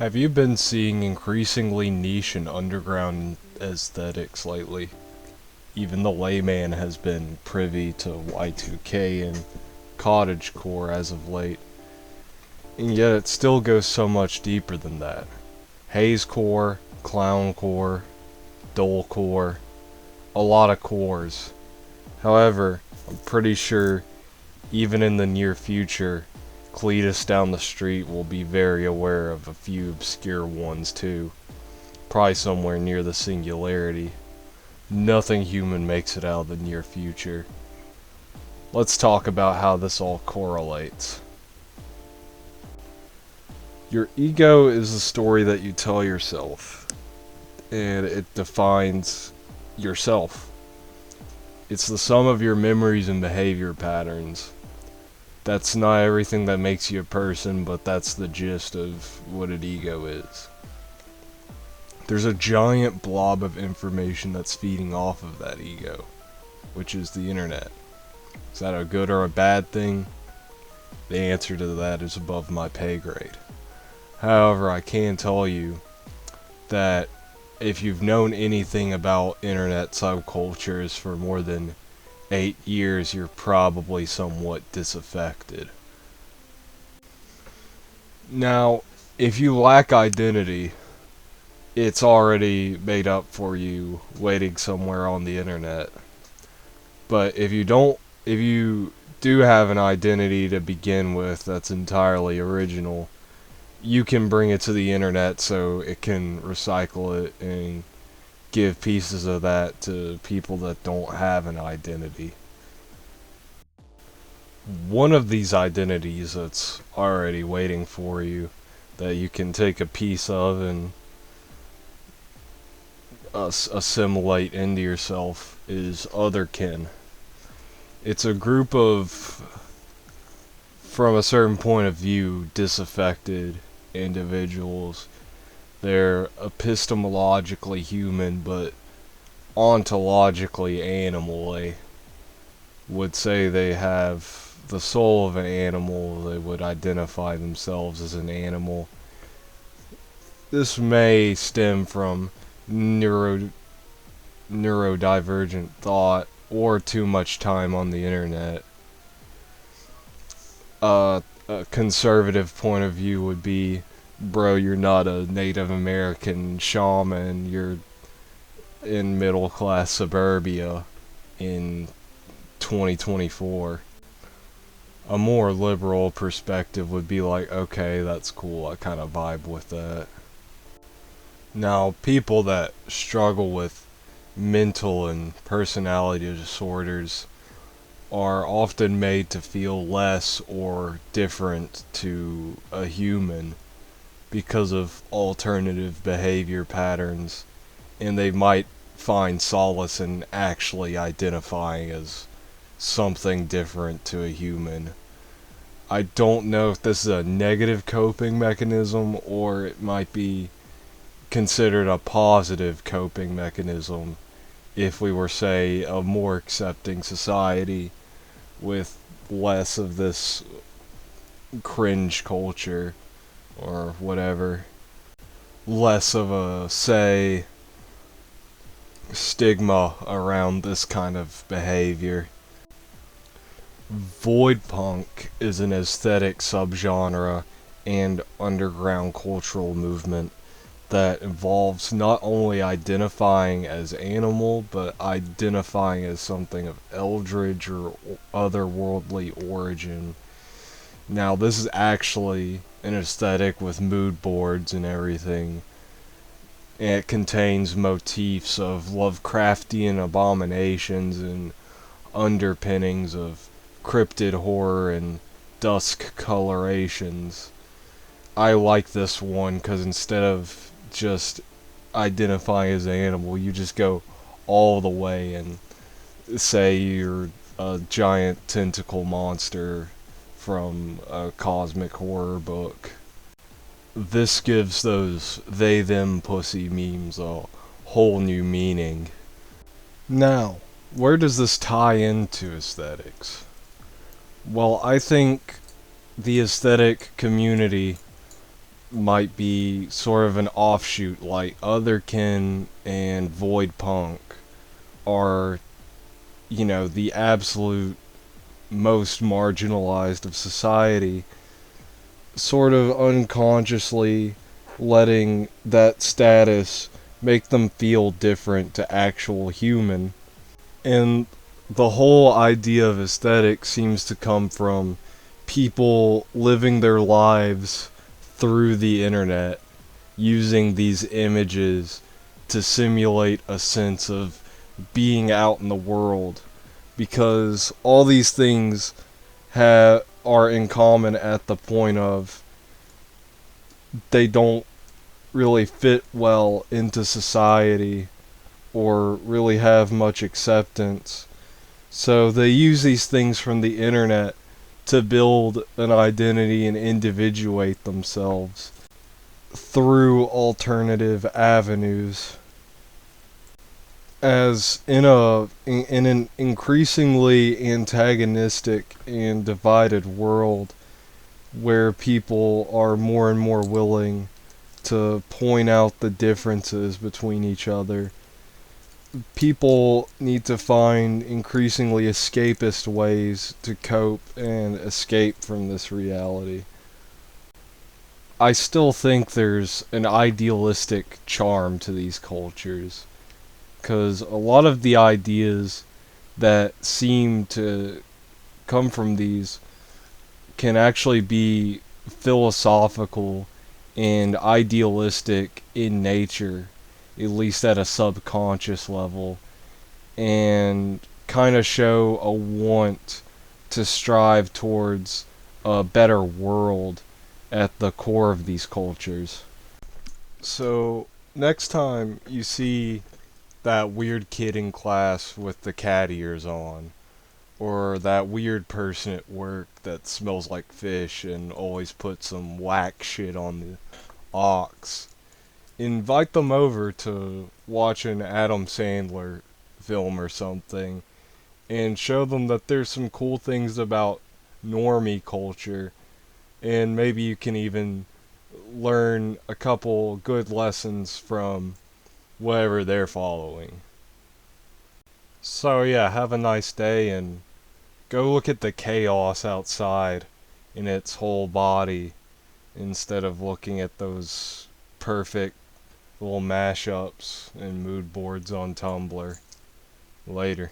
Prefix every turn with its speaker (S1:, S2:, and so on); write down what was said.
S1: Have you been seeing increasingly niche and underground aesthetics lately? Even the layman has been privy to Y2K and cottagecore as of late, and yet it still goes so much deeper than that. Hazecore, clowncore, dullcore, a lot of cores. However, I'm pretty sure even in the near future, Cletus down the street will be very aware of a few obscure ones too. Probably somewhere near the singularity. Nothing human makes it out of the near future. Let's talk about how this all correlates. Your ego is the story that you tell yourself, and it defines yourself. It's the sum of your memories and behavior patterns. That's not everything that makes you a person, but that's the gist of what an ego is. There's a giant blob of information that's feeding off of that ego, which is the internet. Is that a good or a bad thing? The answer to that is above my pay grade. However, I can tell you that if you've known anything about internet subcultures for more than 8 years, you're probably somewhat disaffected. Now, if you lack identity, it's already made up for you waiting somewhere on the internet. But if you do have an identity to begin with that's entirely original, you can bring it to the internet so it can recycle it and give pieces of that to people that don't have an identity. One of these identities that's already waiting for you that you can take a piece of and assimilate into yourself is Otherkin. It's a group of, from a certain point of view, disaffected individuals. They're epistemologically human, but ontologically animal. They would say they have the soul of an animal. They would identify themselves as an animal. This may stem from neurodivergent thought or too much time on the internet. A conservative point of view would be, bro, you're not a Native American shaman, you're in middle class suburbia in 2024. A more liberal perspective would be like, okay, that's cool, I kind of vibe with that. Now, people that struggle with mental and personality disorders are often made to feel less or different to a human because of alternative behavior patterns, and they might find solace in actually identifying as something different to a human. I don't know if this is a negative coping mechanism or it might be considered a positive coping mechanism if we were, say, a more accepting society with less of this cringe culture or whatever. Less of a, say, stigma around this kind of behavior. Voidpunk is an aesthetic subgenre and underground cultural movement that involves not only identifying as animal, but identifying as something of eldritch or otherworldly origin. Now, this is actually an aesthetic with mood boards and everything. And it contains motifs of Lovecraftian abominations and underpinnings of cryptid horror and dusk colorations. I like this one because instead of just identifying as an animal, you just go all the way and say you're a giant tentacle monster from a cosmic horror book. This gives those they them pussy memes a whole new meaning. Now, where does this tie into aesthetics? Well, I think the aesthetic community might be sort of an offshoot, like Otherkin and Voidpunk are, the absolute most marginalized of society, sort of unconsciously letting that status make them feel different to actual human. And the whole idea of aesthetic seems to come from people living their lives through the internet, using these images to simulate a sense of being out in the world, because all these things are in common at the point of they don't really fit well into society or really have much acceptance. So they use these things from the internet to build an identity and individuate themselves through alternative avenues. As in an increasingly antagonistic and divided world where people are more and more willing to point out the differences between each other, people need to find increasingly escapist ways to cope and escape from this reality. I still think there's an idealistic charm to these cultures, because a lot of the ideas that seem to come from these can actually be philosophical and idealistic in nature, at least at a subconscious level, and kind of show a want to strive towards a better world at the core of these cultures. So, next time you see that weird kid in class with the cat ears on, or that weird person at work that smells like fish and always puts some whack shit on the ox, invite them over to watch an Adam Sandler film or something, and show them that there's some cool things about normie culture, and maybe you can even learn a couple good lessons from whatever they're following. So yeah, have a nice day, and go look at the chaos outside in its whole body instead of looking at those perfect little mashups and mood boards on Tumblr. Later.